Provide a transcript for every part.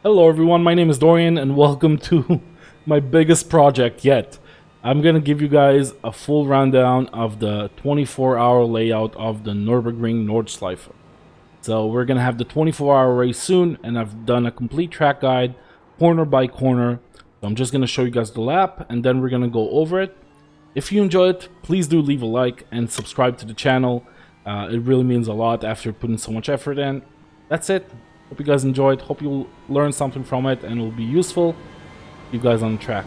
Hello everyone, my name is Dorian and welcome to my biggest project yet. I'm gonna give you guys a full rundown of the 24-hour layout of the Nürburgring Nordschleife. So we're gonna have the 24-hour race soon, and I've done a complete track guide, corner by corner. So I'm just gonna show you guys the lap and then we're gonna go over it. If you enjoy it, please do leave a like and subscribe to the channel. It really means a lot after putting so much effort in. That's it. Hope you guys enjoyed. Hope you'll learn something from it and it will be useful. You guys on the track.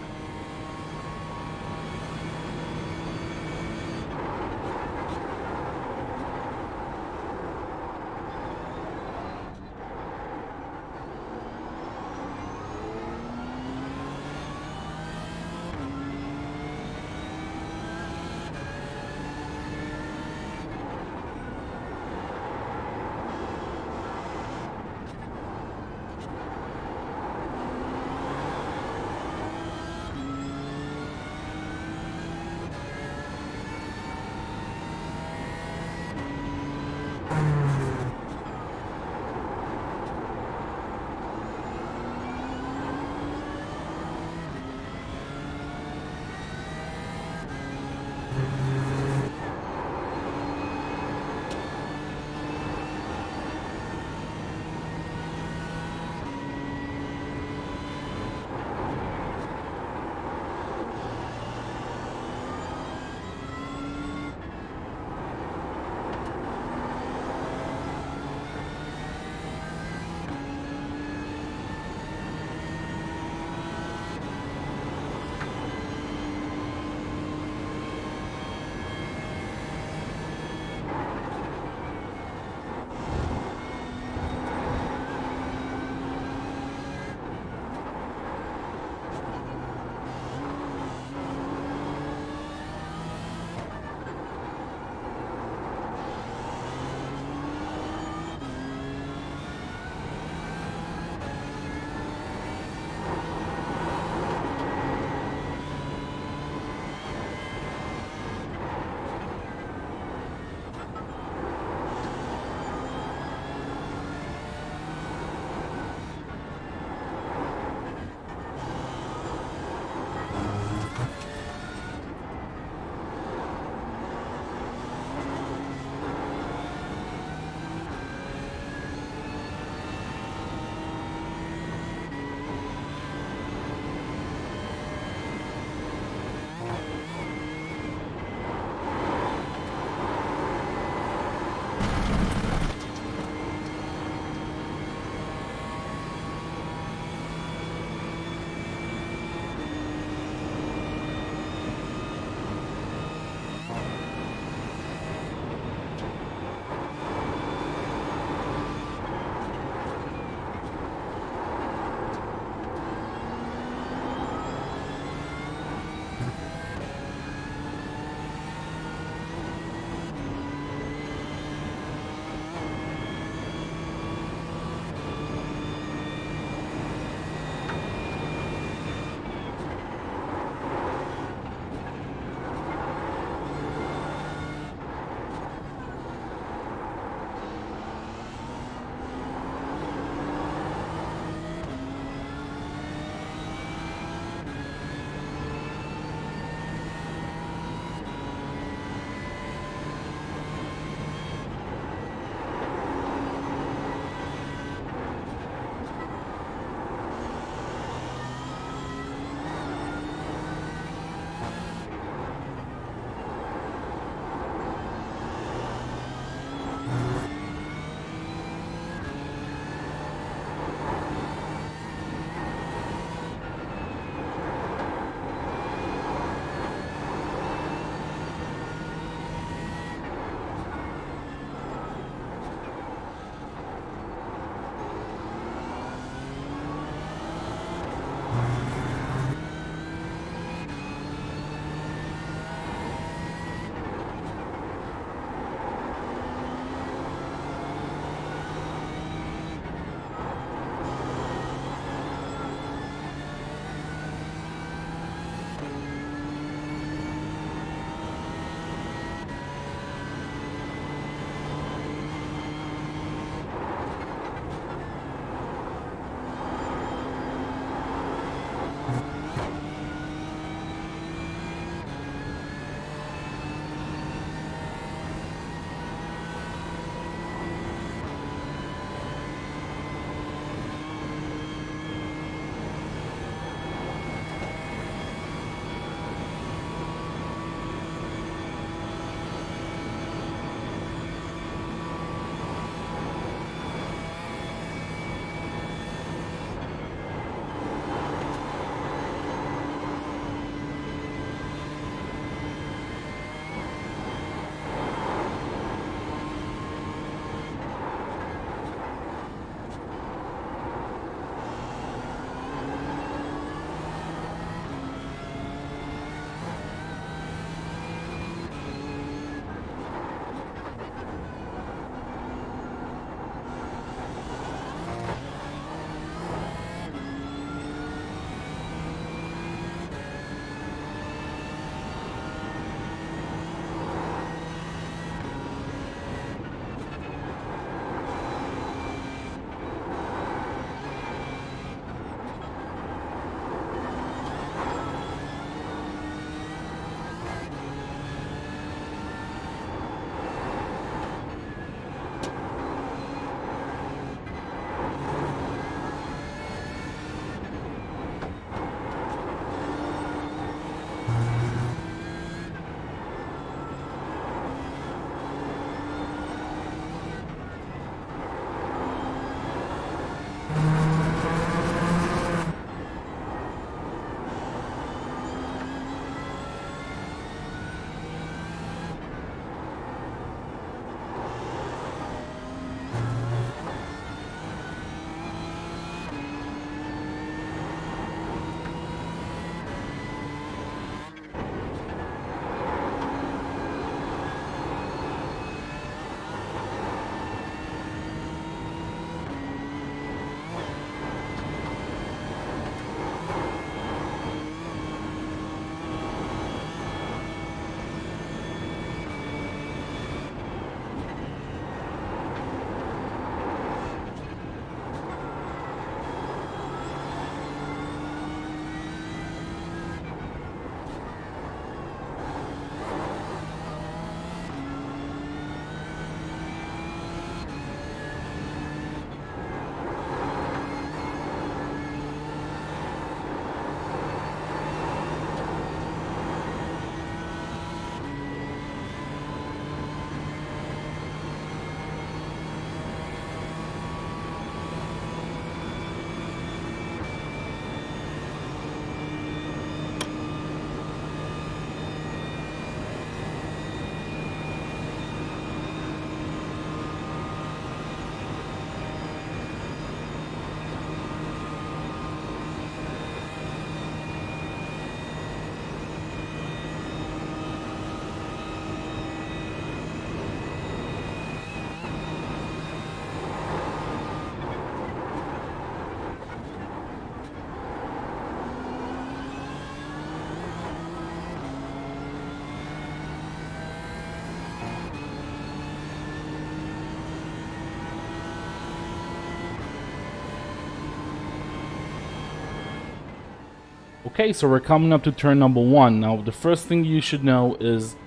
Okay, so we're coming up to turn number 1. Now, the first thing you should know is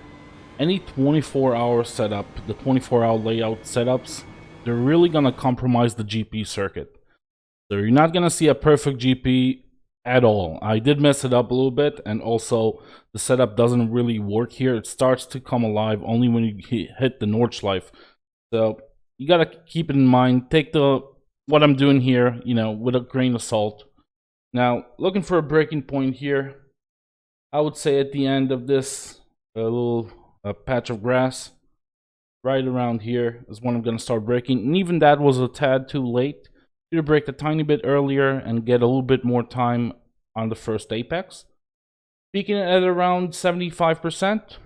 any 24-hour setup, the 24-hour layout setups, they're really going to compromise the GP circuit. So you're not going to see a perfect GP at all. I did mess it up a little bit, and also the setup doesn't really work here. It starts to come alive only when you hit the Nordschleife. So you got to keep it in mind. Take what I'm doing here, with a grain of salt. Now, looking for a breaking point here, I would say at the end of this little patch of grass, right around here is when I'm going to start braking. And even that was a tad too late. You brake a tiny bit earlier and get a little bit more time on the first apex. Peaking at around 75%.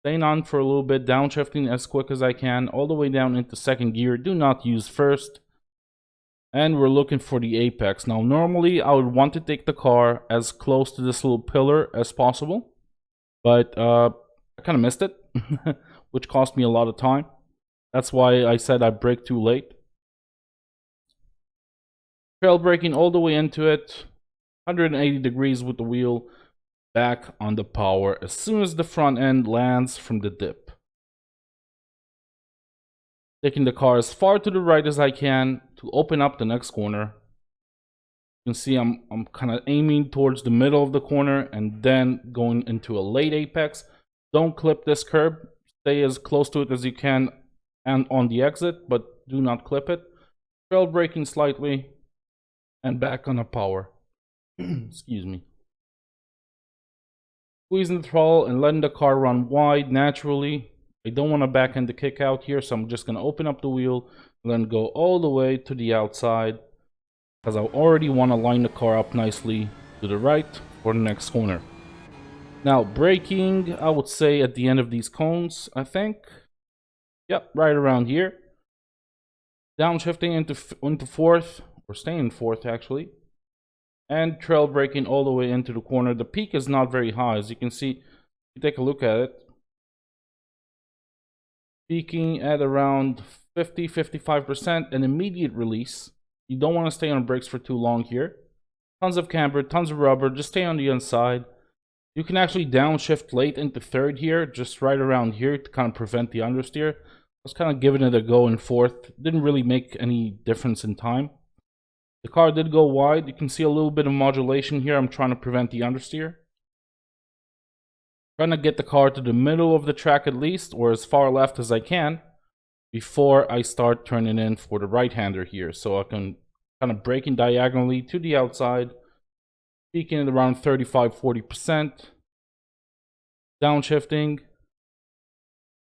Staying on for a little bit, downshifting as quick as I can, all the way down into second gear. Do not use first. And we're looking for the apex. Now, normally I would want to take the car as close to this little pillar as possible. But I kind of missed it, which cost me a lot of time. That's why I said I braked too late. Trail braking all the way into it. 180 degrees with the wheel back on the power as soon as the front end lands from the dip. Taking the car as far to the right as I can to open up the next corner. You can see I'm kind of aiming towards the middle of the corner and then going into a late apex. Don't clip this curb. Stay as close to it as you can and on the exit, but do not clip it. Trail braking slightly and back on the power. Excuse me. Squeezing the throttle and letting the car run wide naturally. I don't want to back end the kick out here, so I'm just going to open up the wheel and then go all the way to the outside, because I already want to line the car up nicely to the right for the next corner. Now, braking, I would say at the end of these cones, I think. Yep, right around here. Downshifting into fourth, or staying in fourth actually. And trail braking all the way into the corner. The peak is not very high, as you can see. If you take a look at it. Peaking at around 50-55%, an immediate release. You don't want to stay on brakes for too long here. Tons of camber, tons of rubber, just stay on the inside. You can actually downshift late into third here, just right around here to kind of prevent the understeer. I was kind of giving it a go in fourth. Didn't really make any difference in time. The car did go wide. You can see a little bit of modulation here. I'm trying to prevent the understeer. Trying to get the car to the middle of the track at least, or as far left as I can, before I start turning in for the right-hander here. So I can kind of braking diagonally to the outside, peaking at around 35-40%, downshifting,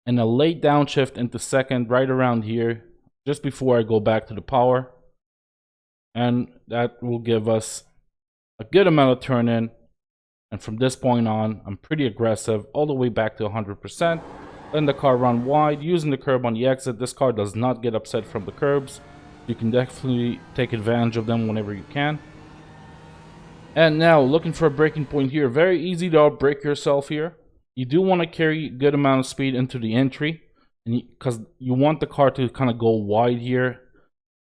and a late downshift into second right around here, just before I go back to the power. And that will give us a good amount of turn in. And from this point on, I'm pretty aggressive, all the way back to 100%. Letting the car run wide, using the curb on the exit. This car does not get upset from the curbs. You can definitely take advantage of them whenever you can. And now, looking for a braking point here. Very easy to outbrake yourself here. You do want to carry a good amount of speed into the entry, because you want the car to kind of go wide here,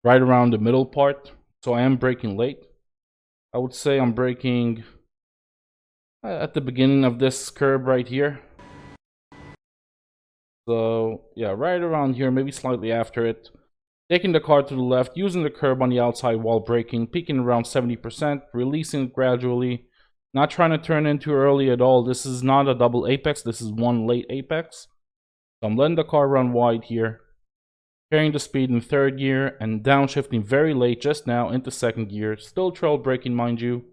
right around the middle part. So I am braking late. I would say I'm braking at the beginning of this curb right here. So yeah, right around here, maybe slightly after it. Taking the car to the left, using the curb on the outside while braking, peaking around 70%, releasing it gradually. Not trying to turn in too early at all. This is not a double apex, this is one late apex. So I'm letting the car run wide here. Carrying the speed in third gear and downshifting very late just now into second gear. Still trail braking, mind you.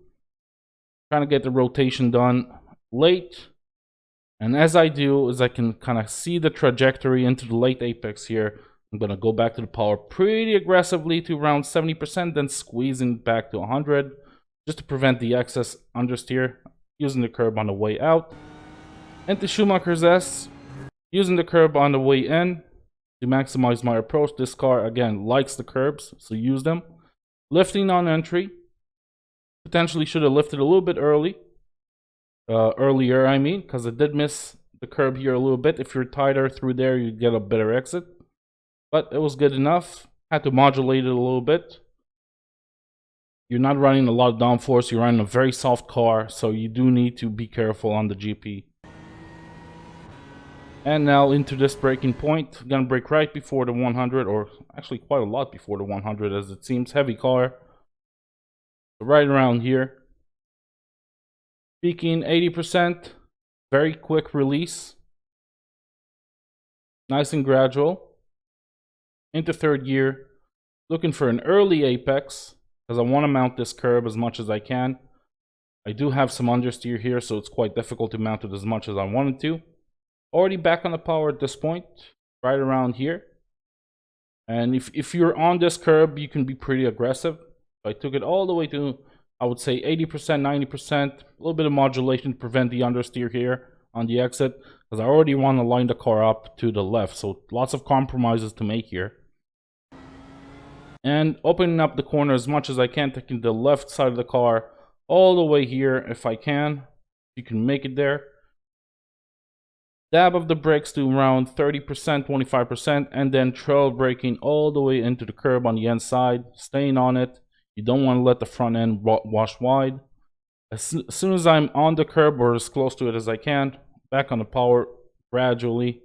Trying to get the rotation done late. And as I do, as I can kind of see the trajectory into the late apex here, I'm going to go back to the power pretty aggressively to around 70%, then squeezing back to 100, just to prevent the excess understeer, using the curb on the way out. Into Schumacher's S, using the curb on the way in to maximize my approach. This car, again, likes the curbs, so use them. Lifting on entry. Potentially should have lifted a little bit earlier, I mean, because I did miss the curb here a little bit. If you're tighter through there, you get a better exit. But it was good enough. Had to modulate it a little bit. You're not running a lot of downforce. You're running a very soft car, so you do need to be careful on the GP. And now into this braking point. I'm gonna brake right before the 100, or actually quite a lot before the 100, as it seems. Heavy car. Right around here. Peaking 80%. Very quick release. Nice and gradual. Into third gear. Looking for an early apex, because I want to mount this curb as much as I can. I do have some understeer here, so it's quite difficult to mount it as much as I wanted to. Already back on the power at this point. Right around here. And if you're on this curb, you can be pretty aggressive. I took it all the way to, I would say, 80%, 90%. A little bit of modulation to prevent the understeer here on the exit, because I already want to line the car up to the left. So lots of compromises to make here. And opening up the corner as much as I can, taking the left side of the car all the way here if I can. You can make it there. Dab of the brakes to around 30%, 25%, and then trail braking all the way into the curb on the inside, staying on it. You don't want to let the front end wash wide. As soon as I'm on the curb or as close to it as I can, back on the power gradually.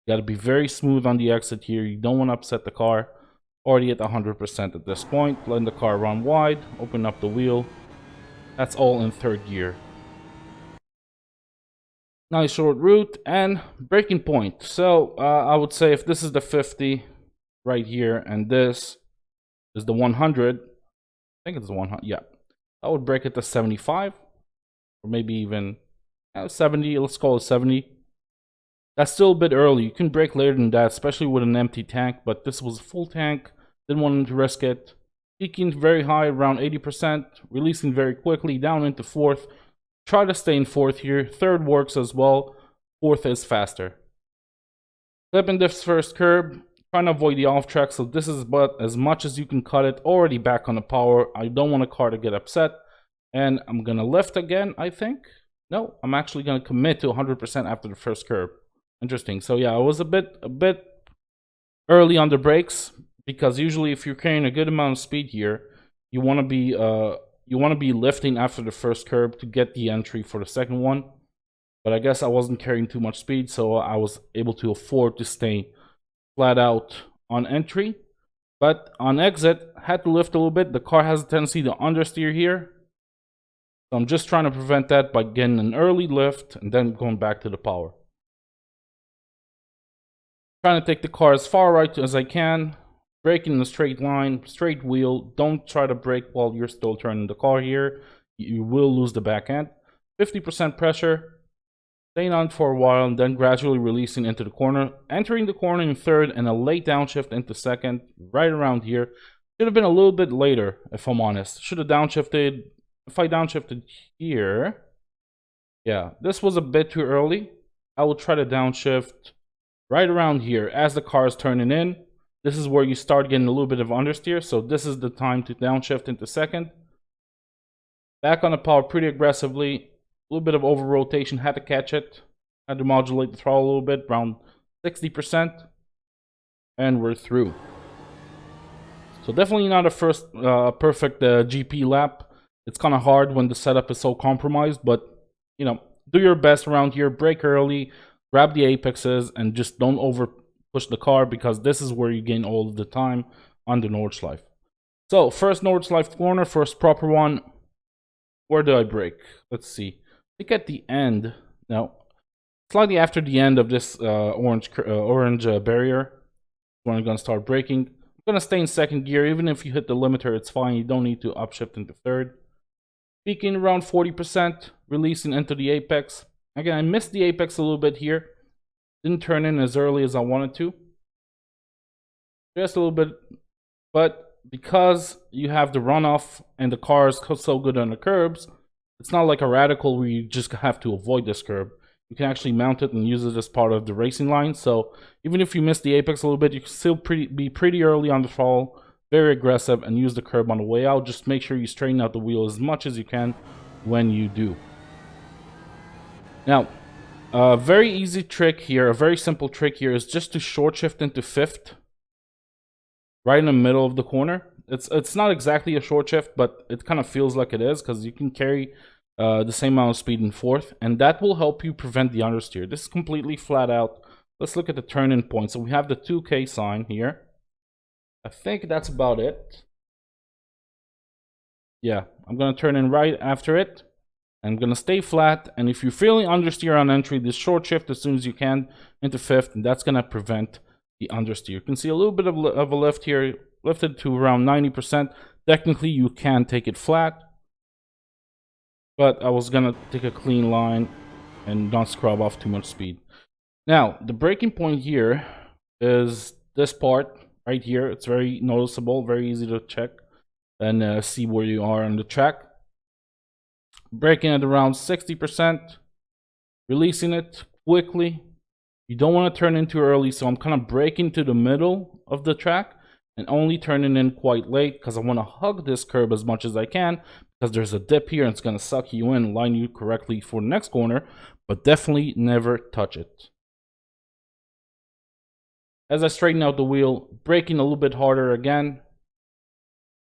You got to be very smooth on the exit here. You don't want to upset the car. Already at 100% at this point. Letting the car run wide, open up the wheel. That's all in third gear. Nice short route and braking point. So I would say if this is the 50 right here and this is the 100, I think it's the 100, yeah. I would brake it to 75 or maybe even 70, let's call it 70. That's still a bit early. You can brake later than that, especially with an empty tank, but this was a full tank. Didn't want to risk it. Peaking very high, around 80%, releasing very quickly, down into fourth. Try to stay in fourth here. Third works as well. Fourth is faster. Clipping this first curb, trying to avoid the off track, so this is about as much as you can cut it. Already back on the power. I don't want a car to get upset. And I'm going to lift again, I think. No, I'm actually going to commit to 100% after the first curb. Interesting. So yeah, I was a bit early on the brakes, because usually if you're carrying a good amount of speed here, you want to be lifting after the first curb to get the entry for the second one. But I guess I wasn't carrying too much speed, so I was able to afford to stay flat out on entry. But on exit, had to lift a little bit. The car has a tendency to understeer here. So I'm just trying to prevent that by getting an early lift and then going back to the power. Trying to take the car as far right as I can. Braking in a straight line, straight wheel. Don't try to brake while you're still turning the car here. You will lose the back end. 50% pressure. Staying on for a while and then gradually releasing into the corner. Entering the corner in third and a late downshift into second. Right around here. Should have been a little bit later, if I'm honest. Should have downshifted. If I downshifted here. Yeah, this was a bit too early. I will try to downshift right around here as the car is turning in. This is where you start getting a little bit of understeer, so this is the time to downshift into second. Back on the power pretty aggressively. A little bit of over rotation, had to catch it. Had to modulate the throttle a little bit, around 60%. And we're through. So definitely not a first perfect GP lap. It's kind of hard when the setup is so compromised, but you know, do your best around here, brake early, grab the apexes, and just don't over push the car, because this is where you gain all of the time on the Nordschleife. So first Nordschleife corner, first proper one. Where do I brake? Let's see. I think at the end. No, slightly after the end of this orange barrier, when I'm gonna start braking. I'm gonna stay in second gear. Even if you hit the limiter, it's fine. You don't need to upshift into third. Peaking around 40%, releasing into the apex. Again, I missed the apex a little bit here. Didn't turn in as early as I wanted to. Just a little bit. But because you have the runoff and the car is so good on the curbs, it's not like a radical where you just have to avoid this curb. You can actually mount it and use it as part of the racing line. So even if you miss the apex a little bit, you can still be pretty early on the fall. Very aggressive and use the curb on the way out. Just make sure you straighten out the wheel as much as you can when you do. Now, a very easy trick here, a very simple trick here, is just to short shift into fifth, right in the middle of the corner. It's not exactly a short shift, but it kind of feels like it is, because you can carry the same amount of speed in fourth, and that will help you prevent the understeer. This is completely flat out. Let's look at the turn-in point. So we have the 2K sign here. I think that's about it. Yeah, I'm gonna turn in right after it. I'm gonna stay flat, and if you're feeling understeer on entry, just short shift as soon as you can into fifth, and that's gonna prevent the understeer. You can see a little bit of a lift here, lifted to around 90%. Technically, you can take it flat, but I was gonna take a clean line and not scrub off too much speed. Now, the braking point here is this part right here. It's very noticeable, very easy to check and see where you are on the track. Braking at around 60%, releasing it quickly. You don't want to turn in too early, so I'm kind of braking to the middle of the track and only turning in quite late, because I want to hug this curb as much as I can, because there's a dip here and it's going to suck you in and line you correctly for the next corner, but definitely never touch it. As I straighten out the wheel, braking a little bit harder again,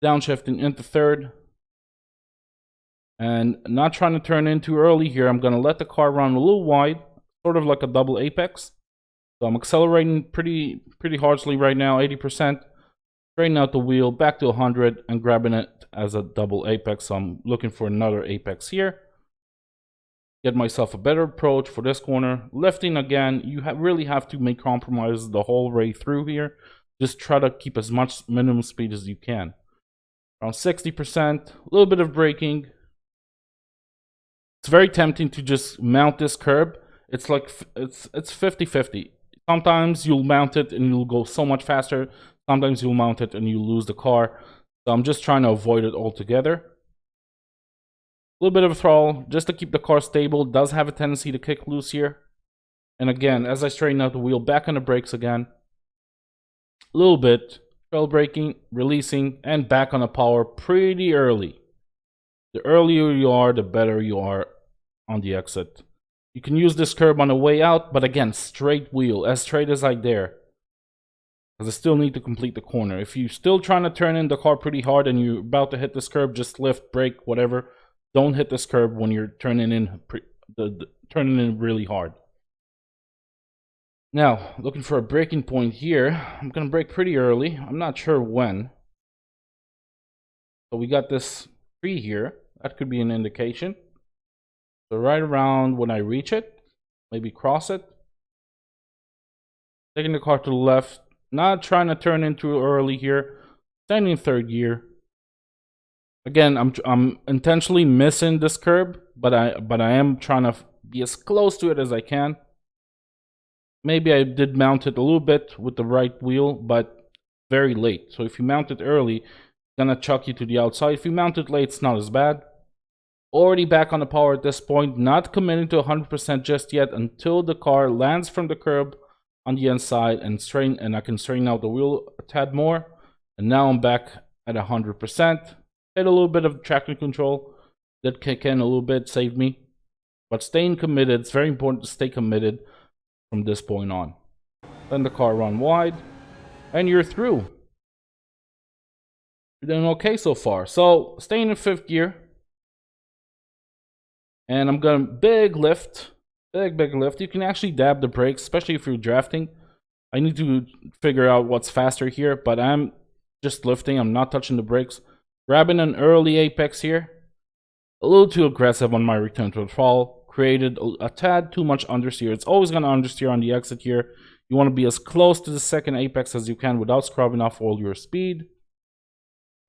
downshifting into third. And not trying to turn in too early here. I'm going to let the car run a little wide, sort of like a double apex. So I'm accelerating pretty harshly right now, 80%. Straighten out the wheel, back to 100, and grabbing it as a double apex. So I'm looking for another apex here. Get myself a better approach for this corner. Lifting again, you really have to make compromises the whole way through here. Just try to keep as much minimum speed as you can. Around 60%, a little bit of braking. It's very tempting to just mount this curb. It's like it's 50-50. Sometimes you'll mount it and you'll go so much faster. Sometimes you'll mount it and you lose the car. So I'm just trying to avoid it altogether. A little bit of a throttle just to keep the car stable. It does have a tendency to kick loose here. And again, as I straighten out the wheel, back on the brakes again. A little bit. Trail braking, releasing, and back on the power pretty early. The earlier you are, the better you are on the exit. You can use this curb on the way out, but again, straight wheel, as straight as I dare. Because I still need to complete the corner. If you're still trying to turn in the car pretty hard and you're about to hit this curb, just lift, brake, whatever. Don't hit this curb when you're turning in really hard. Now, looking for a braking point here. I'm going to brake pretty early. I'm not sure when. So we got this tree here. That could be an indication. So right around when I reach it, maybe cross it. Taking the car to the left. Not trying to turn in too early here. Standing in third gear. Again, I'm intentionally missing this curb, but I am trying to be as close to it as I can. Maybe I did mount it a little bit with the right wheel, but very late. So if you mount it early, it's gonna chuck you to the outside. If you mount it late, it's not as bad. Already back on the power at this point, not committing to 100% just yet until the car lands from the curb on the inside and I can straighten out the wheel a tad more. And now I'm back at 100%. Hit a little bit of traction control. Did kick in a little bit, saved me. But staying committed, it's very important to stay committed from this point on. Then the car run wide. And you're through. You're doing okay so far. So, staying in fifth gear. And I'm going to big lift. Big lift. You can actually dab the brakes, especially if you're drafting. I need to figure out what's faster here, but I'm just lifting. I'm not touching the brakes. Grabbing an early apex here. A little too aggressive on my return to the throttle. Created a tad too much understeer. It's always going to understeer on the exit here. You want to be as close to the second apex as you can without scrubbing off all your speed.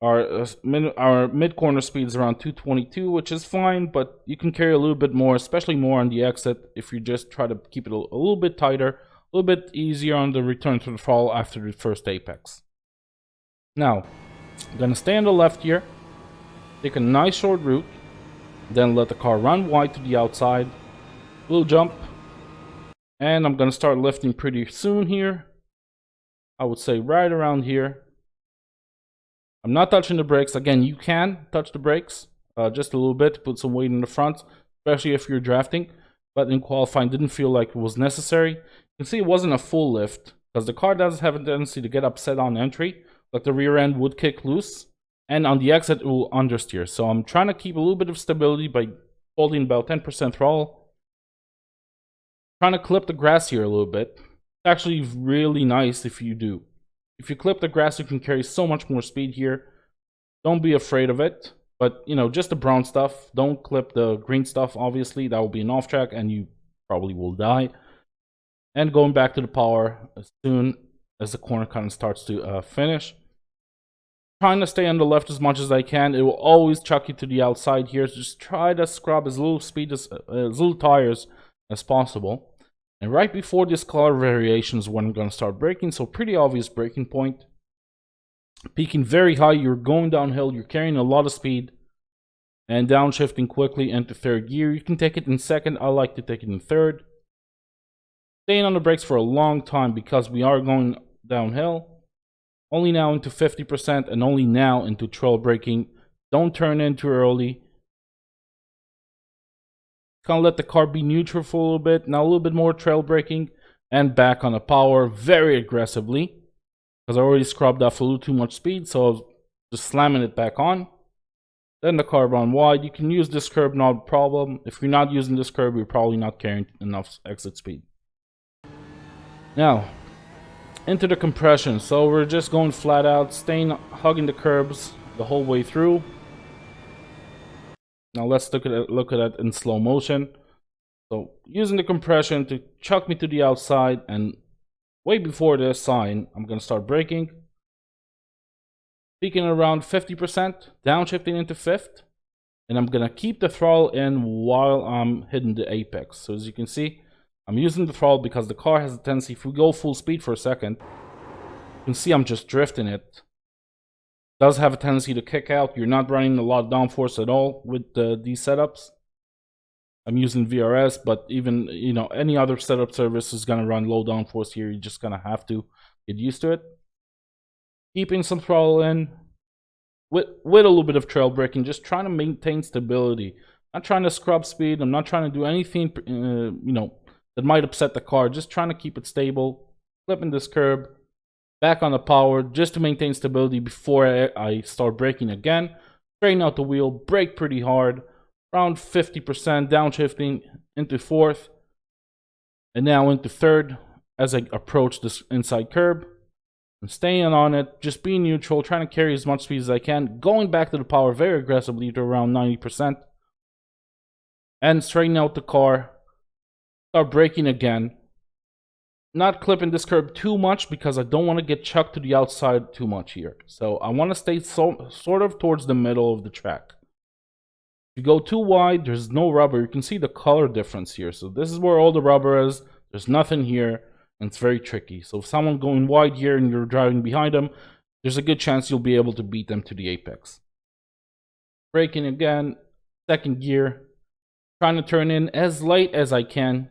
Our mid-corner speed is around 222, which is fine, but you can carry a little bit more, especially more on the exit if you just try to keep it a little bit tighter, a little bit easier on the return to the throttle after the first apex. Now, I'm going to stay on the left here, take a nice short route, then let the car run wide to the outside, little jump, and I'm going to start lifting pretty soon here. I would say right around here. I'm not touching the brakes. Again, you can touch the brakes just a little bit, put some weight in the front, especially if you're drafting. But in qualifying, didn't feel like it was necessary. You can see it wasn't a full lift because the car does have a tendency to get upset on entry, like the rear end would kick loose, and on the exit it will understeer. So I'm trying to keep a little bit of stability by holding about 10% throttle. Trying to clip the grass here a little bit. It's actually really nice if you do. If you clip the grass, you can carry so much more speed here. Don't be afraid of it. But, you know, just the brown stuff. Don't clip the green stuff, obviously. That will be an off track and you probably will die. And going back to the power as soon as the corner kind of starts to finish. Trying to stay on the left as much as I can. It will always chuck you to the outside here. So just try to scrub as little speed as little tires as possible. And right before this color variation is when I'm going to start braking. So pretty obvious braking point. Peaking very high. You're going downhill. You're carrying a lot of speed. And downshifting quickly into third gear. You can take it in second. I like to take it in third. Staying on the brakes for a long time because we are going downhill. Only now into 50% and only now into trail braking. Don't turn in too early. Kind of let the car be neutral for a little bit. Now a little bit more trail braking and back on the power very aggressively because I already scrubbed off a little too much speed, so I was just slamming it back on. Then the car run wide. You can use this curb, not a problem. If you're not using this curb, you're probably not carrying enough exit speed. Now, into the compression. So we're just going flat out, hugging the curbs the whole way through. Now let's look at it in slow motion. So using the compression to chuck me to the outside, and way before this sign, I'm going to start braking. Peaking around 50%, downshifting into fifth, and I'm gonna keep the throttle in while I'm hitting the apex. So as you can see, I'm using the throttle because the car has a tendency, if we go full speed for a second, you can see I'm just drifting it. It does have a tendency to kick out. You're not running a lot of downforce at all with these setups. I'm using VRS, but even any other setup service is gonna run low downforce here. You're just gonna have to get used to it. Keeping some throttle in with a little bit of trail braking, just trying to maintain stability. Not trying to scrub speed. I'm not trying to do anything that might upset the car. Just trying to keep it stable. Flipping this curb, back on the power, just to maintain stability before I start braking again. Straighten out the wheel, brake pretty hard, around 50%, downshifting into fourth, and now into third as I approach this inside curb. And staying on it, just being neutral, trying to carry as much speed as I can, going back to the power very aggressively to around 90%, and straightening out the car, start braking again, not clipping this curb too much because I don't want to get chucked to the outside too much here. So I want to stay sort of towards the middle of the track. If you go too wide, there's no rubber. You can see the color difference here. So this is where all the rubber is. There's nothing here. And it's very tricky. So if someone going wide here and you're driving behind them, there's a good chance you'll be able to beat them to the apex. Braking again, second gear. Trying to turn in as late as I can,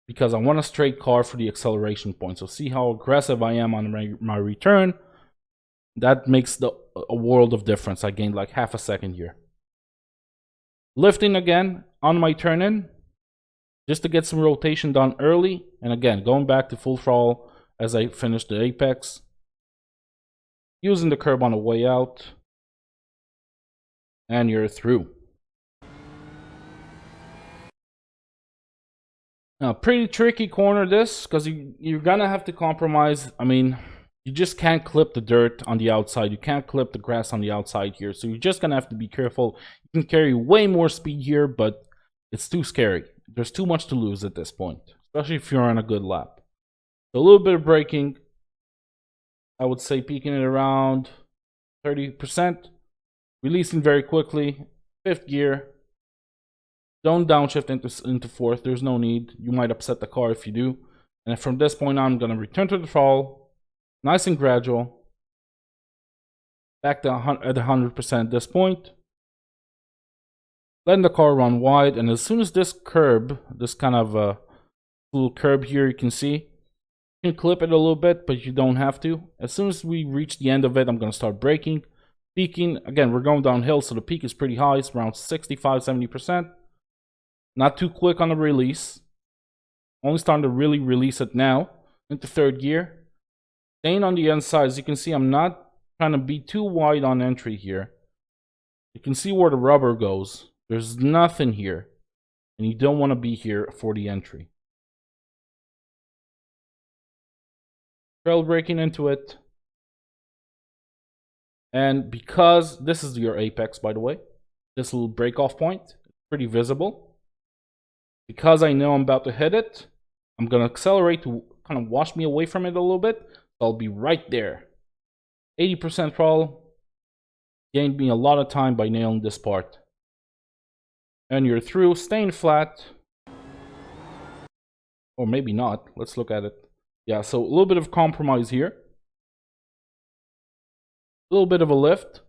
because I want a straight car for the acceleration point. So see how aggressive I am on my return. That makes a world of difference. I gained like half a second here. Lifting again on my turn in, just to get some rotation done early. And again, going back to full throttle as I finish the apex. Using the curb on the way out. And you're through. Now, pretty tricky corner this, because you're going to have to compromise. I mean, you just can't clip the dirt on the outside. You can't clip the grass on the outside here. So you're just going to have to be careful. You can carry way more speed here, but it's too scary. There's too much to lose at this point, especially if you're on a good lap. So a little bit of braking. I would say peaking at around 30%. Releasing very quickly. Fifth gear. Don't downshift into fourth. There's no need. You might upset the car if you do. And from this point on, I'm going to return to the throttle. Nice and gradual. Back to at 100% at this point. Letting the car run wide, and as soon as this curb, this kind of little curb here, you can see, you can clip it a little bit, but you don't have to. As soon as we reach the end of it, I'm going to start braking. Peaking, again, we're going downhill, so the peak is pretty high. It's around 65-70%. Not too quick on the release. Only starting to really release it now. Into third gear. Staying on the inside, as you can see, I'm not trying to be too wide on entry here. You can see where the rubber goes. There's nothing here, and you don't want to be here for the entry. Trail braking into it. And because this is your apex, by the way, this little break off point, pretty visible. Because I know I'm about to hit it, I'm going to accelerate to kind of wash me away from it a little bit. So I'll be right there. 80% throttle. Gained me a lot of time by nailing this part. And you're through, staying flat. Or maybe not. Let's look at it. Yeah, so a little bit of compromise here. A little bit of a lift.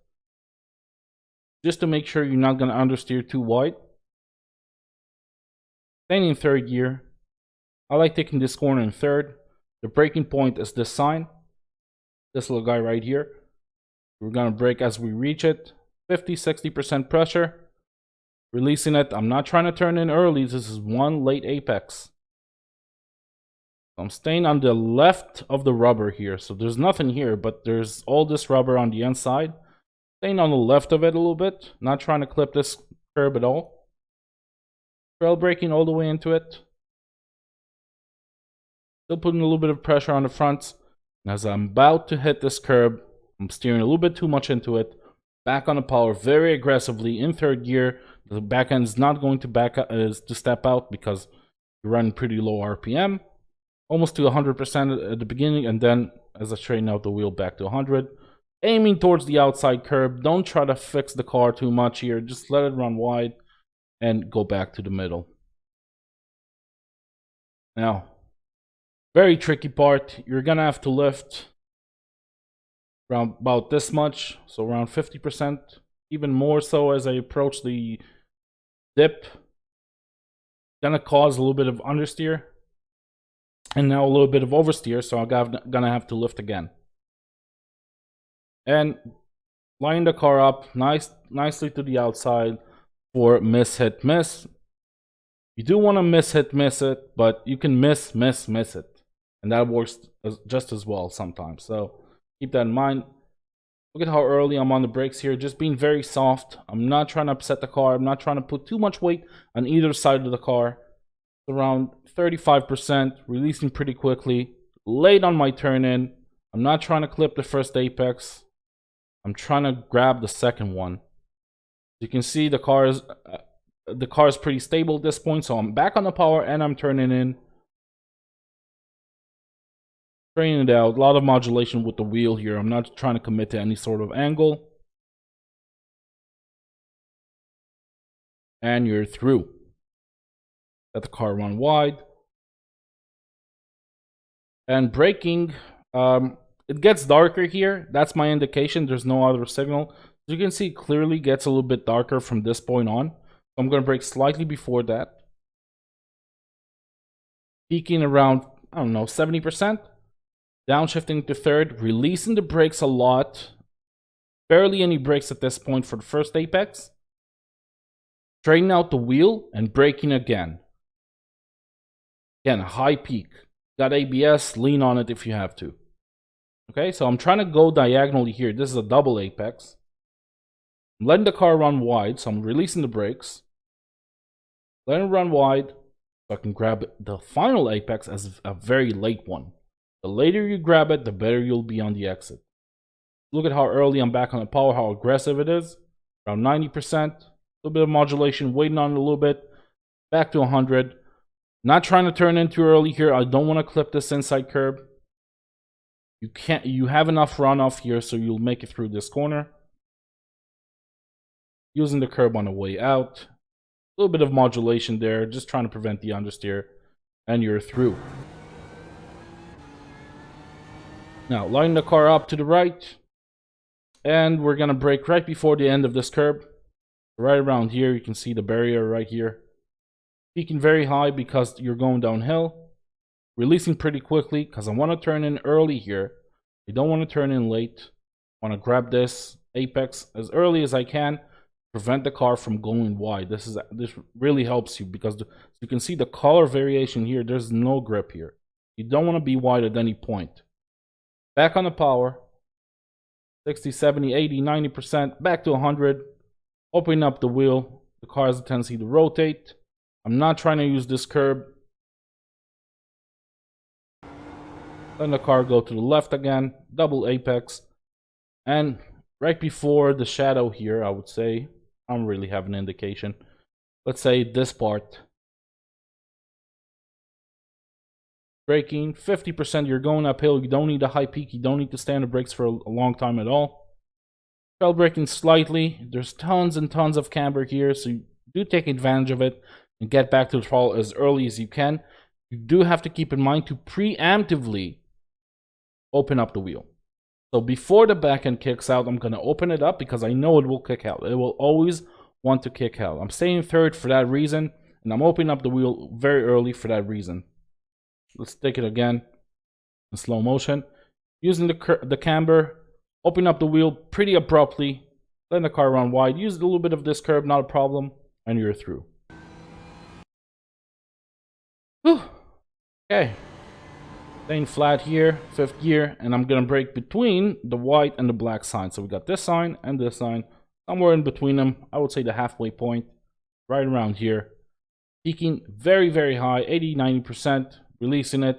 Just to make sure you're not going to understeer too wide. Staying in third gear. I like taking this corner in third. The braking point is this sign. This little guy right here. We're going to brake as we reach it. 50-60% pressure. Releasing it. I'm not trying to turn in early. This is one late apex. I'm staying on the left of the rubber here. So there's nothing here, but there's all this rubber on the inside. Staying on the left of it a little bit. Not trying to clip this curb at all. Trail braking all the way into it. Still putting a little bit of pressure on the front. And as I'm about to hit this curb, I'm steering a little bit too much into it. Back on the power very aggressively in third gear. The back end is not going to step out because you're running pretty low RPM. Almost to 100% at the beginning, and then as I straighten out the wheel back to 100. Aiming towards the outside curb. Don't try to fix the car too much here. Just let it run wide and go back to the middle. Now, very tricky part. You're gonna have to lift around about this much, so around 50%, even more so as I approach the dip. Gonna cause a little bit of understeer, and now a little bit of oversteer, so I'm gonna have to lift again. And line the car up nicely to the outside for miss, hit, miss. You do want to miss, hit, miss it, but you can miss it. And that works just as well sometimes. So keep that in mind. Look at how early I'm on the brakes here. Just being very soft. I'm not trying to upset the car. I'm not trying to put too much weight on either side of the car. Around 35%, releasing pretty quickly. Late on my turn in. I'm not trying to clip the first apex. I'm trying to grab the second one. You can see the car is pretty stable at this point, so I'm back on the power and I'm turning in. Straightening it out. A lot of modulation with the wheel here. I'm not trying to commit to any sort of angle. And you're through. Let the car run wide. And braking, it gets darker here. That's my indication. There's no other signal. As you can see, it clearly gets a little bit darker from this point on. So I'm going to brake slightly before that. Peaking around, I don't know, 70%. Downshifting to third. Releasing the brakes a lot. Barely any brakes at this point for the first apex. Straightening out the wheel and braking again. Again, high peak. Got ABS, lean on it if you have to. Okay, so I'm trying to go diagonally here. This is a double apex. I'm letting the car run wide, so I'm releasing the brakes. Letting it run wide, so I can grab the final apex as a very late one. The later you grab it, the better you'll be on the exit. Look at how early I'm back on the power, how aggressive it is. Around 90%. A little bit of modulation, waiting on it a little bit. Back to 100. Not trying to turn in too early here. I don't want to clip this inside curb. You have enough runoff here, so you'll make it through this corner. Using the curb on the way out. A little bit of modulation there, just trying to prevent the understeer. And you're through. Now, line the car up to the right. And we're going to brake right before the end of this curb. Right around here, you can see the barrier right here. Peaking very high because you're going downhill. Releasing pretty quickly because I want to turn in early here. I don't want to turn in late. I want to grab this apex as early as I can. Prevent the car from going wide. This really helps you because you can see the color variation here. There's no grip here. You don't want to be wide at any point. Back on the power. 60, 70, 80, 90%. Back to 100. Opening up the wheel. The car has a tendency to rotate. I'm not trying to use this curb. Then the car go to the left again, double apex. And right before the shadow here, I would say, I don't really have an indication. Let's say this part. Braking, 50%, you're going uphill. You don't need a high peak. You don't need to stay on the brakes for a long time at all. Trail braking slightly. There's tons and tons of camber here, so you do take advantage of it and get back to the throttle as early as you can. You do have to keep in mind to preemptively open up the wheel. So before the back end kicks out, I'm going to open it up because I know it will kick out. It will always want to kick out. I'm staying third for that reason, and I'm opening up the wheel very early for that reason. Let's take it again in slow motion. Using the camber, open up the wheel pretty abruptly, letting the car run wide. Use a little bit of this curb, not a problem, and you're through. Whew. Okay. Staying flat here, 5th gear, and I'm gonna brake between the white and the black sign. So we got this sign and this sign, somewhere in between them. I would say the halfway point, right around here. Peaking very, very high, 80-90%, releasing it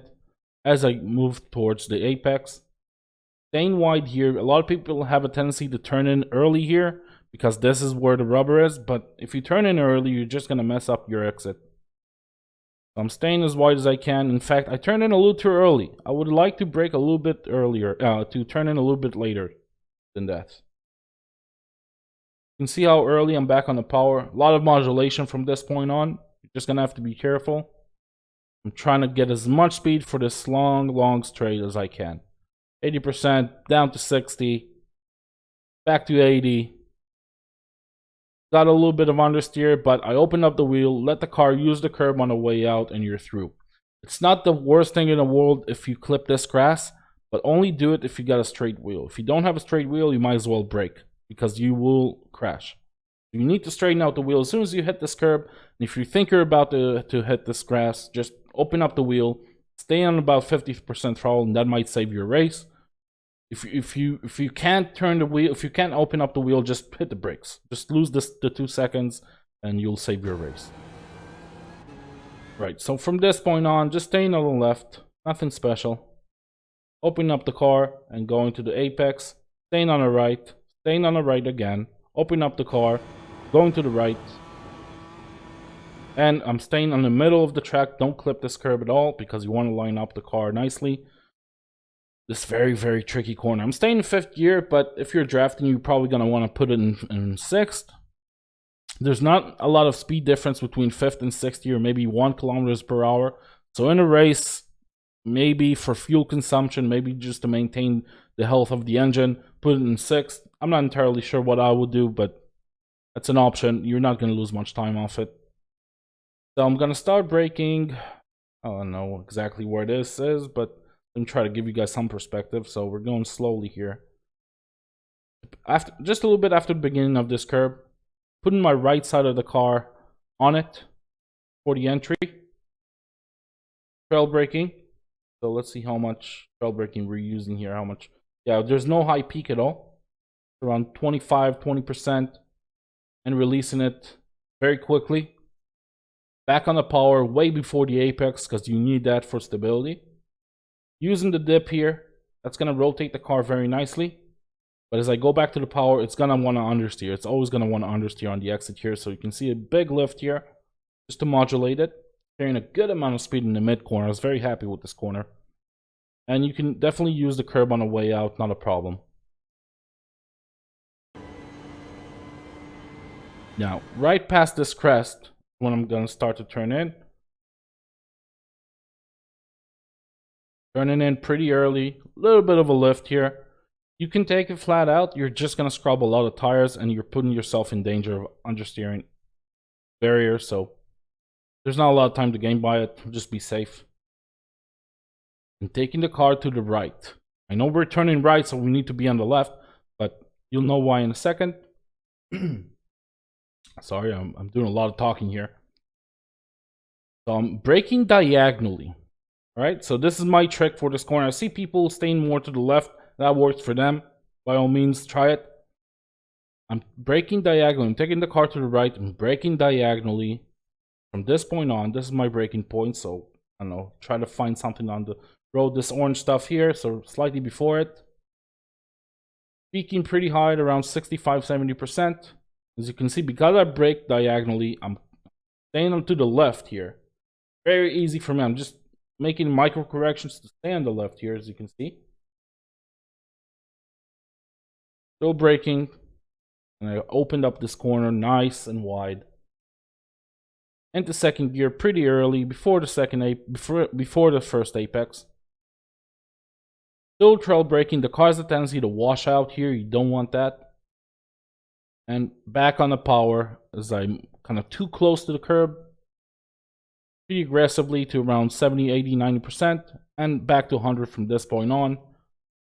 as I move towards the apex. Staying wide here. A lot of people have a tendency to turn in early here because this is where the rubber is, but if you turn in early, you're just gonna mess up your exit. So I'm staying as wide as I can. In fact, I turned in a little too early. I would like to brake a little bit earlier, to turn in a little bit later than that. You can see how early I'm back on the power. A lot of modulation from this point on. You're just gonna have to be careful. I'm trying to get as much speed for this long straight as I can. 80%, down to 60, back to 80. Got a little bit of understeer, but I opened up the wheel, let the car use the curb on the way out, and you're through. It's not the worst thing in the world if you clip this grass, but only do it if you got a straight wheel. If you don't have a straight wheel, you might as well brake, because you will crash. You need to straighten out the wheel as soon as you hit this curb, and if you think you're about to hit this grass, just open up the wheel, stay on about 50% throttle, and that might save your race. If you can't turn the wheel, if you can't open up the wheel, just hit the brakes. Just lose the 2 seconds and you'll save your race. Right, so from this point on, just staying on the left, nothing special. Opening up the car and going to the apex, staying on the right again, opening up the car, going to the right. And I'm staying on the middle of the track. Don't clip this curb at all because you want to line up the car nicely. This very, very tricky corner. I'm staying in 5th gear, but if you're drafting, you're probably going to want to put it in 6th. There's not a lot of speed difference between 5th and 6th gear, maybe 1 km/h. So in a race, maybe for fuel consumption, maybe just to maintain the health of the engine, put it in 6th. I'm not entirely sure what I would do, but that's an option. You're not going to lose much time off it. So I'm going to start braking. I don't know exactly where this is, but let me try to give you guys some perspective. So we're going slowly here. After just a little bit after the beginning of this curb, putting my right side of the car on it for the entry. Trail braking. So let's see how much trail braking we're using here. How much? Yeah, there's no high peak at all. Around 20%, and releasing it very quickly. Back on the power way before the apex because you need that for stability. Using the dip here, that's going to rotate the car very nicely. But as I go back to the power, it's going to want to understeer. It's always going to want to understeer on the exit here. So you can see a big lift here just to modulate it. Carrying a good amount of speed in the mid corner. I was very happy with this corner. And you can definitely use the curb on the way out, not a problem. Now, right past this crest, when I'm going to start to turn in. Turning in pretty early, a little bit of a lift here. You can take it flat out. You're just going to scrub a lot of tires and you're putting yourself in danger of understeering barrier. So there's not a lot of time to gain by it. Just be safe. And taking the car to the right. I know we're turning right, so we need to be on the left, but you'll know why in a second. Sorry, I'm doing a lot of talking here. So I'm braking diagonally. Alright, so this is my trick for this corner. I see people staying more to the left. That works for them. By all means, try it. I'm braking diagonally. I'm taking the car to the right. I'm braking diagonally. From this point on, this is my braking point. So, I don't know, try to find something on the road. This orange stuff here, so slightly before it. Peaking pretty high at around 65-70%. As you can see, because I brake diagonally, I'm staying to the left here. Very easy for me. I'm just making micro corrections to stay on the left here, as you can see. Still braking, and I opened up this corner nice and wide. Into second gear pretty early, before the first apex. Still trail braking. The car has a tendency to wash out here. You don't want that. And back on the power as I'm kind of too close to the curb. Pretty aggressively to around 70, 80, 90%. And back to 100 from this point on.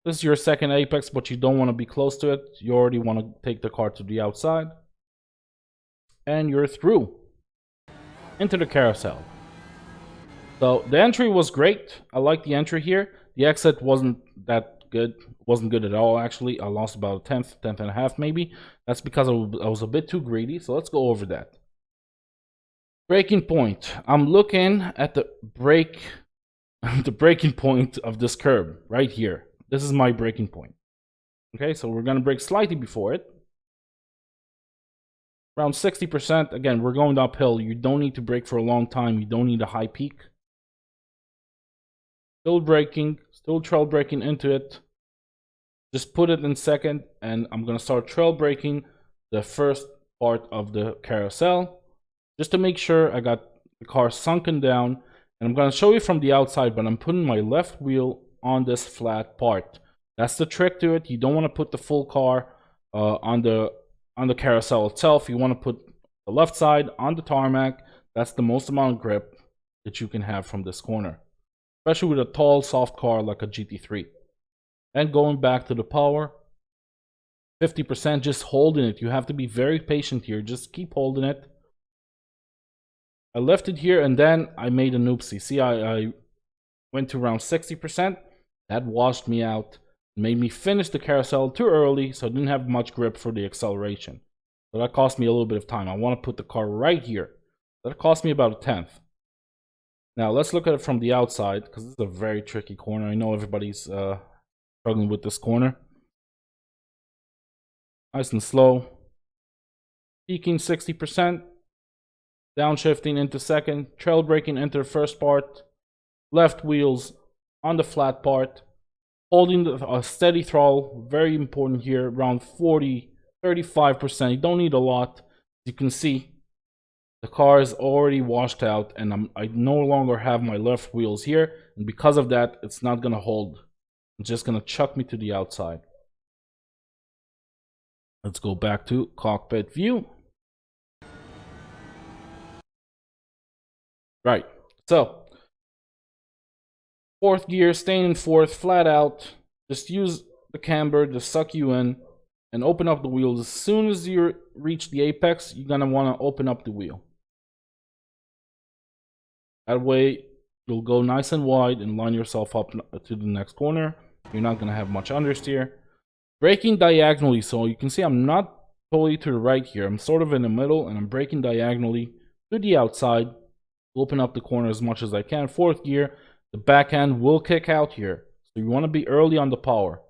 This is your second apex, but you don't want to be close to it. You already want to take the car to the outside. And you're through. Into the carousel. So the entry was great. I like the entry here. The exit wasn't that good. Wasn't good at all, actually. I lost about a tenth and a half, maybe. That's because I was a bit too greedy. So let's go over that. Braking point. I'm looking at the the braking point of this curb right here. This is my braking point. Okay, so we're gonna brake slightly before it. Around 60%. Again, we're going uphill. You don't need to brake for a long time. You don't need a high peak. Still braking, still trail braking into it. Just put it in second, and I'm gonna start trail braking the first part of the carousel, just to make sure I got the car sunken down. And I'm gonna show you from the outside, but I'm putting my left wheel on this flat part. That's the trick to it. You don't want to put the full car on the carousel itself. You want to put the left side on the tarmac. That's the most amount of grip that you can have from this corner, especially with a tall, soft car like a GT3. And going back to the power, 50%, just holding it. You have to be very patient here. Just keep holding it. I left it here, and then I made an oopsie. See, I went to around 60%. That washed me out. Made me finish the carousel too early, so I didn't have much grip for the acceleration. So that cost me a little bit of time. I want to put the car right here. That cost me about a tenth. Now let's look at it from the outside, because this is a very tricky corner. I know everybody's struggling with this corner. Nice and slow. Peaking 60%. Downshifting into second. Trail braking into the first part. Left wheels on the flat part. Holding a steady throttle, very important here, around 35%. You don't need a lot. You can see the car is already washed out, and I no longer have my left wheels here, and because of that, it's not gonna hold. It's just gonna chuck me to the outside. Let's go back to cockpit view. Right, so fourth gear, staying in fourth, flat out. Just use the camber to suck you in and open up the wheels. As soon as you reach the apex, you're gonna want to open up the wheel. That way, you'll go nice and wide and line yourself up to the next corner. You're not gonna have much understeer. Braking diagonally, so you can see I'm not totally to the right here. I'm sort of in the middle, and I'm braking diagonally to the outside. Open up the corner as much as I can. Fourth gear. The backhand will kick out here, so you want to be early on the power.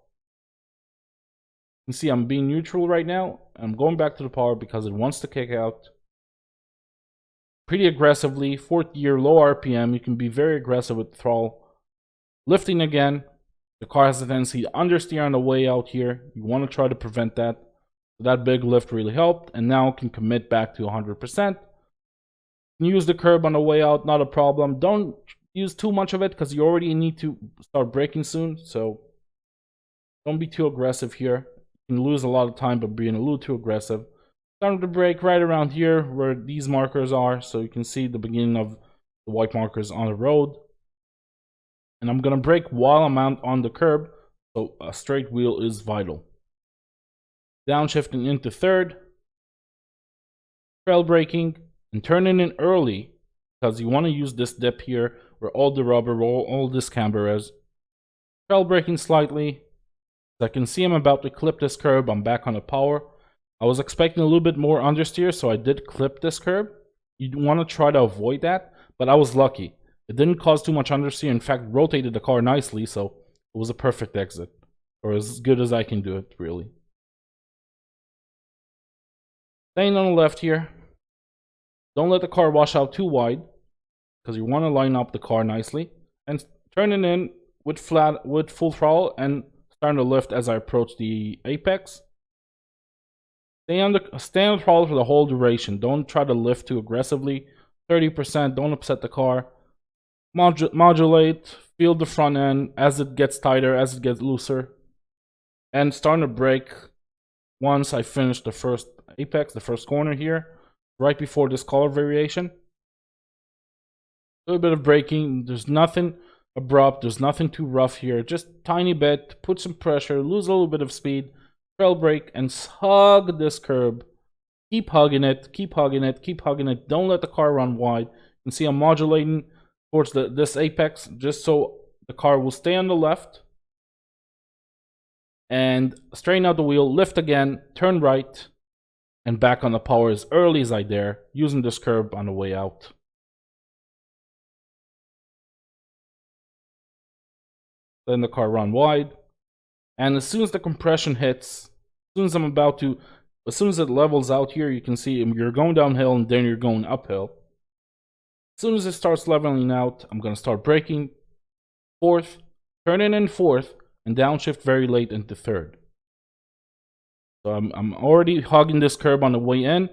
You can see I'm being neutral right now. I'm going back to the power because it wants to kick out pretty aggressively. Fourth gear, low RPM. You can be very aggressive with the throttle. Lifting again. The car has a tendency to understeer on the way out here. You want to try to prevent that. So that big lift really helped, and now can commit back to 100%. You can use the curb on the way out, not a problem. Don't use too much of it because you already need to start braking soon, so don't be too aggressive here. You can lose a lot of time by being a little too aggressive. Starting to brake right around here where these markers are, so you can see the beginning of the white markers on the road. And I'm gonna brake while I'm out on the curb, so a straight wheel is vital. Downshifting into third, trail braking, and turning in early because you want to use this dip here where all the rubber, all this camber is. Trail braking slightly. As I can see I'm about to clip this curb. I'm back on the power. I was expecting a little bit more understeer, so I did clip this curb. You want to try to avoid that, but I was lucky. It didn't cause too much understeer. In fact, rotated the car nicely, so it was a perfect exit. Or as good as I can do it, really. Staying on the left here. Don't let the car wash out too wide, because you want to line up the car nicely. And turning in with full throttle and starting to lift as I approach the apex. Stay on the throttle for the whole duration. Don't try to lift too aggressively. 30%, don't upset the car. Modulate, feel the front end as it gets tighter, as it gets looser. And starting to brake once I finish the first apex, the first corner here. Right before this color variation. A little bit of braking. There's nothing abrupt. There's nothing too rough here. Just tiny bit. Put some pressure. Lose a little bit of speed. Trail brake and hug this curb. Keep hugging it. Keep hugging it. Keep hugging it. Don't let the car run wide. You can see I'm modulating towards this apex, just so the car will stay on the left. And straighten out the wheel, lift again, turn right, and back on the power as early as I dare, using this curb on the way out. Letting the car run wide. And as soon as the compression hits, as soon as it levels out here, you can see you're going downhill and then you're going uphill. As soon as it starts leveling out, I'm going to start braking fourth, turning in fourth, and downshift very late into third. So I'm already hogging this curb on the way in,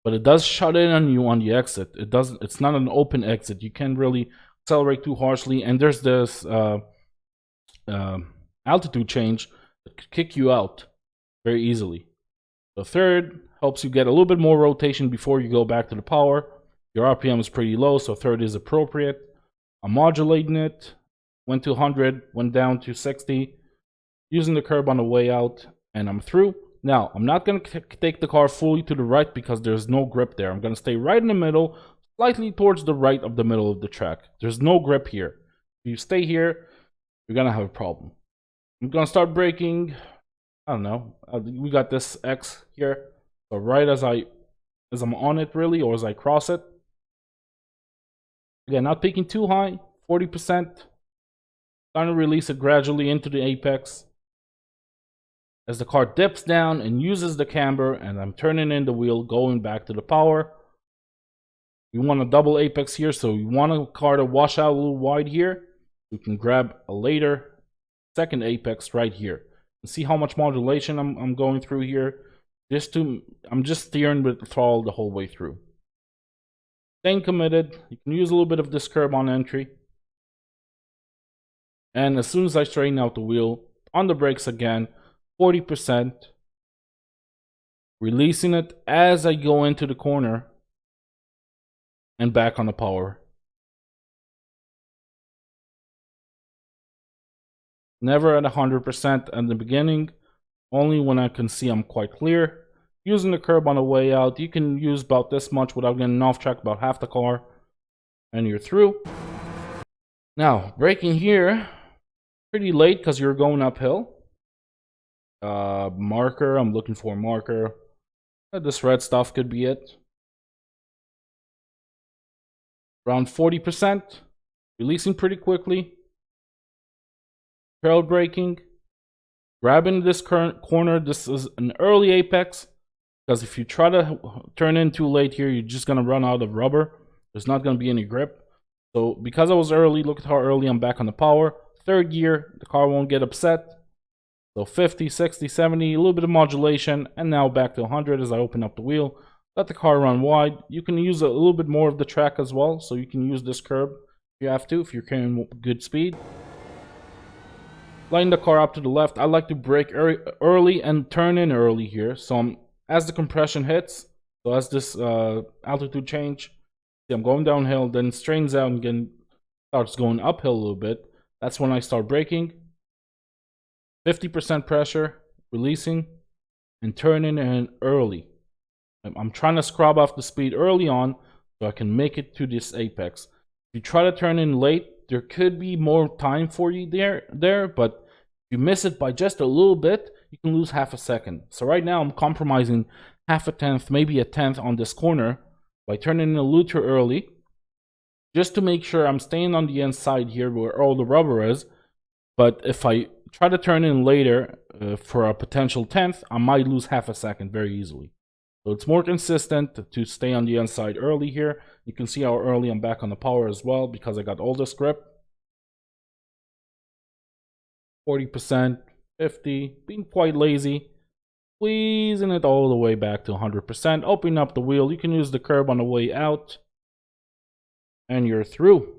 but it does shut in on you on the exit. It's not an open exit. You can't really accelerate too harshly, and there's this altitude change that could kick you out very easily. So third helps you get a little bit more rotation before you go back to the power. Your RPM is pretty low, so third is appropriate. I'm modulating it. Went to 100, went down to 60, using the curb on the way out, and I'm through. Now, I'm not going to take the car fully to the right because there's no grip there. I'm going to stay right in the middle, slightly towards the right of the middle of the track. There's no grip here. If you stay here, you're going to have a problem. I'm going to start braking. I don't know. We got this X here. So right as I'm on it, really, or as I cross it. Again, not peaking too high, 40%. Trying to release it gradually into the apex. As the car dips down and uses the camber, and I'm turning in the wheel, going back to the power. You want a double apex here, so you want a car to wash out a little wide here. You can grab a later second apex right here. And see how much modulation I'm going through here. I'm just steering with the throttle the whole way through. Staying committed. You can use a little bit of this curb on entry. And as soon as I straighten out the wheel, on the brakes again, 40%. Releasing it as I go into the corner. And back on the power. Never at 100% at the beginning. Only when I can see I'm quite clear. Using the curb on the way out. You can use about this much without getting off track, about half the car. And you're through. Now, braking here. Pretty late because you're going uphill. Marker. I'm looking for a marker. This red stuff could be it. Around 40%. Releasing pretty quickly. Trail braking. Grabbing this current corner. This is an early apex. Because if you try to turn in too late here, you're just going to run out of rubber. There's not going to be any grip. So because I was early, look at how early I'm back on the power. Third gear, the car won't get upset. So 50, 60, 70, a little bit of modulation. And now back to 100 as I open up the wheel. Let the car run wide. You can use a little bit more of the track as well. So you can use this curb if you have to, if you're carrying good speed. Lighting the car up to the left. I like to brake early and turn in early here. So as the compression hits, so as this altitude change, see I'm going downhill, then it straightens out and again starts going uphill a little bit. That's when I start braking. 50% pressure, releasing, and turning in early. I'm trying to scrub off the speed early on so I can make it to this apex. If you try to turn in late, there could be more time for you there, but if you miss it by just a little bit, you can lose half a second. So right now I'm compromising half a tenth, maybe a tenth on this corner by turning in a little too early, just to make sure I'm staying on the inside here where all the rubber is. But if I try to turn in later for a potential tenth, I might lose half a second very easily. So it's more consistent to stay on the inside early here. You can see how early I'm back on the power as well because I got all this grip. 40%, 50, being quite lazy. Squeezing it all the way back to 100%. Opening up the wheel. You can use the curb on the way out. And you're through.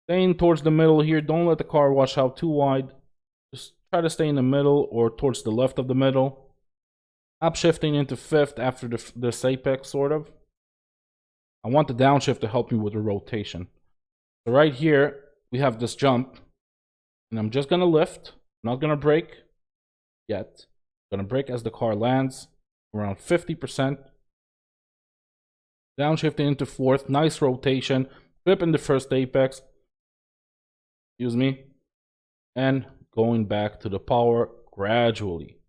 Staying towards the middle here. Don't let the car wash out too wide. Just try to stay in the middle or towards the left of the middle. Upshifting into fifth after this apex, sort of. I want the downshift to help me with the rotation. So right here, we have this jump. And I'm just going to lift. I'm not going to brake yet. I'm going to brake as the car lands around 50%. Downshifting into fourth, nice rotation, clipping the first apex, excuse me, and going back to the power gradually.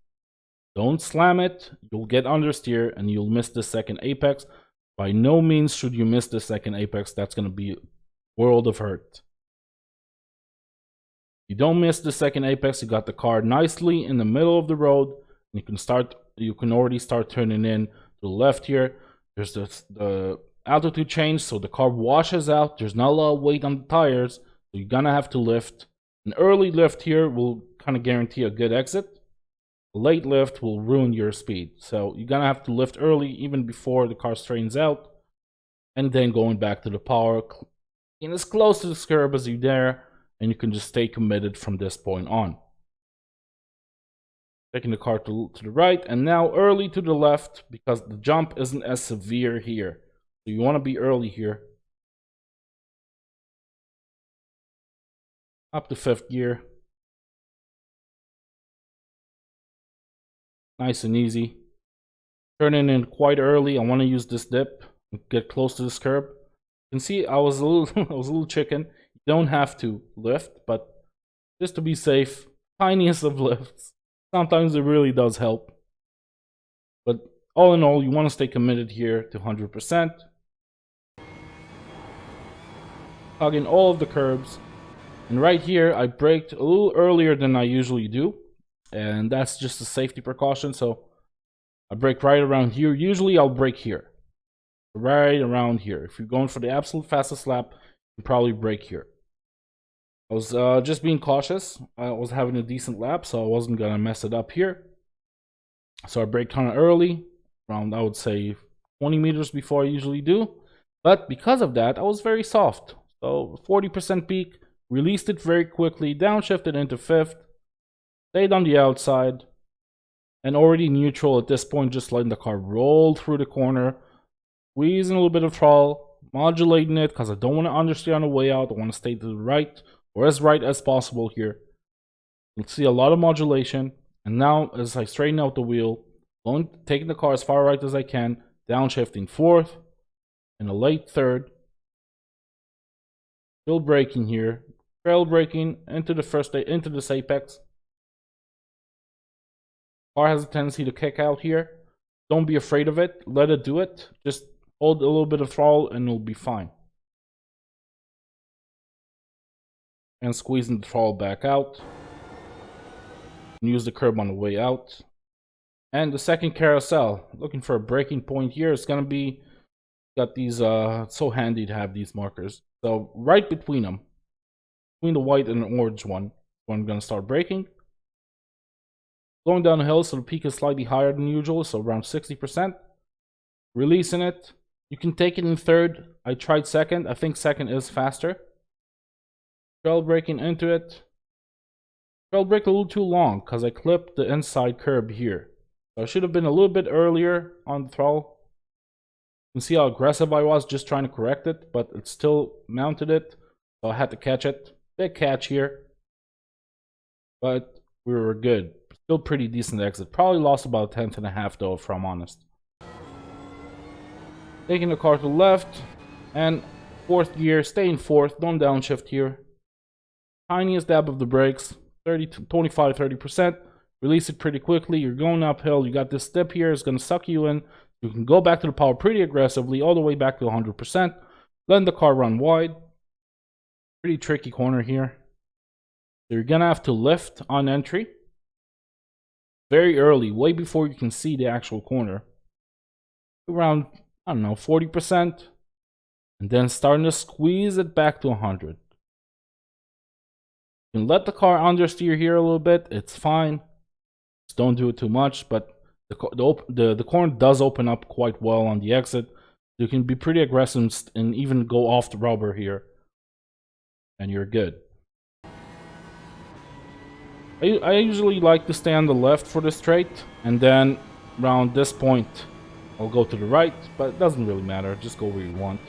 Don't slam it, you'll get understeer and you'll miss the second apex. By no means should you miss the second apex, that's going to be a world of hurt. You don't miss the second apex, you got the car nicely in the middle of the road. You can already start turning in to the left here. There's the altitude change, so the car washes out. There's not a lot of weight on the tires, so you're gonna have to lift. An early lift here will kind of guarantee a good exit. A late lift will ruin your speed, so you're gonna have to lift early, even before the car straightens out, and then going back to the power, and as close to the curb as you dare, and you can just stay committed from this point on. Taking the car to the right, and now early to the left, because the jump isn't as severe here. So you want to be early here. Up to fifth gear. Nice and easy. Turning in quite early. I want to use this dip and get close to this curb. You can see I was a little chicken. You don't have to lift, but just to be safe, tiniest of lifts. Sometimes it really does help. But all in all, you want to stay committed here to 100%. Hugging all of the curbs. And right here, I braked a little earlier than I usually do. And that's just a safety precaution. So I brake right around here. Usually I'll brake here. Right around here. If you're going for the absolute fastest lap, you probably brake here. I was just being cautious. I was having a decent lap, so I wasn't gonna mess it up here. So I braked kind of early, around I would say 20 meters before I usually do. But because of that, I was very soft. So 40% peak, released it very quickly, downshifted into fifth, stayed on the outside, and already neutral at this point, just letting the car roll through the corner, squeezing a little bit of throttle, modulating it because I don't want to understeer on the way out. I want to stay to the right, or as right as possible here. You'll see a lot of modulation. And now as I straighten out the wheel, taking the car as far right as I can, downshifting fourth and a late third. Still braking here. Trail braking into this apex. Car has a tendency to kick out here. Don't be afraid of it. Let it do it. Just hold a little bit of throttle and it'll be fine. And squeezing the throttle back out. And use the curb on the way out. And the second carousel. Looking for a braking point here. It's gonna be got these it's so handy to have these markers. So right between them. Between the white and the orange one. I'm gonna start braking. Going down the hill, so the peak is slightly higher than usual, so around 60%. Releasing it. You can take it in third. I tried second. I think second is faster. Trail braking into it. Trail brake a little too long because I clipped the inside curb here. So I should have been a little bit earlier on the throttle. You can see how aggressive I was just trying to correct it, but it still mounted it. So I had to catch it. Big catch here. But we were good. Still pretty decent exit. Probably lost about a tenth and a half though, if I'm honest. Taking the car to the left. And fourth gear. Staying fourth. Don't downshift here. Tiniest dab of the brakes. 25-30%. Release it pretty quickly. You're going uphill. You got this step here. It's going to suck you in. You can go back to the power pretty aggressively. All the way back to 100%. Letting the car run wide. Pretty tricky corner here. So you're going to have to lift on entry. Very early, way before you can see the actual corner. Around, I don't know, 40%. And then starting to squeeze it back to 100. You can let the car understeer here a little bit. It's fine. Just don't do it too much. But the corner does open up quite well on the exit. You can be pretty aggressive and even go off the rubber here. And you're good. I usually like to stay on the left for the straight, and then around this point I'll go to the right, but it doesn't really matter, just go where you want.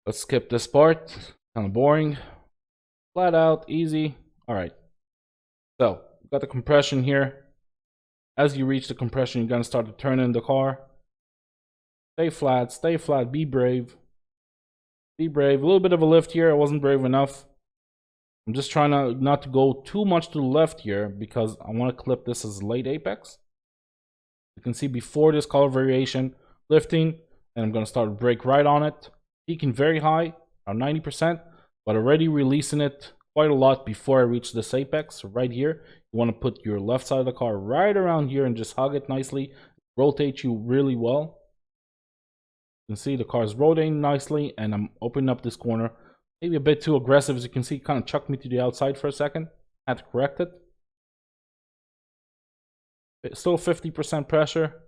Let's skip this part, kind of boring. Flat out, easy. Alright, so got the compression here. As you reach the compression, you're going to start to turn in the car. Stay flat, be brave. Be brave. A little bit of a lift here. I wasn't brave enough. I'm just trying to not to go too much to the left here because I want to clip this as late apex. You can see before this color variation, lifting, and I'm going to start to brake right on it. Peaking very high, around 90%, but already releasing it quite a lot before I reach this apex. So right here, you want to put your left side of the car right around here and just hug it nicely. Rotate you really well. You can see the car is rotating nicely, and I'm opening up this corner. Maybe a bit too aggressive, as you can see, kind of chucked me to the outside for a second. Had to correct it. Still 50% pressure.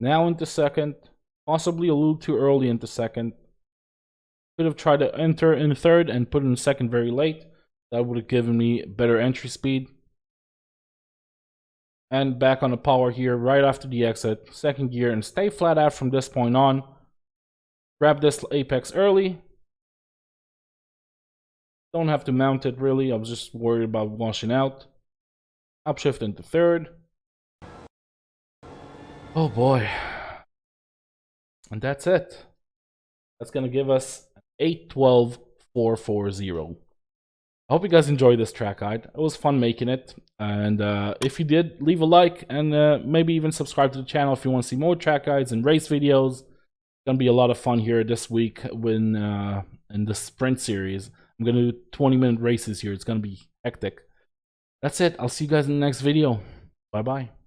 Now into second. Possibly a little too early into second. Could have tried to enter in third and put in second very late. That would have given me better entry speed. And back on the power here right after the exit. Second gear and stay flat out from this point on. Grab this apex early. Don't have to mount it really. I was just worried about washing out. Upshift into third. Oh boy. And that's it. That's going to give us 812.440. I hope you guys enjoyed this track guide. It was fun making it. And if you did, leave a like and maybe even subscribe to the channel if you want to see more track guides and race videos. It's going to be a lot of fun here this week when in the sprint series. I'm going to do 20-minute races here. It's going to be hectic. That's it. I'll see you guys in the next video. Bye-bye.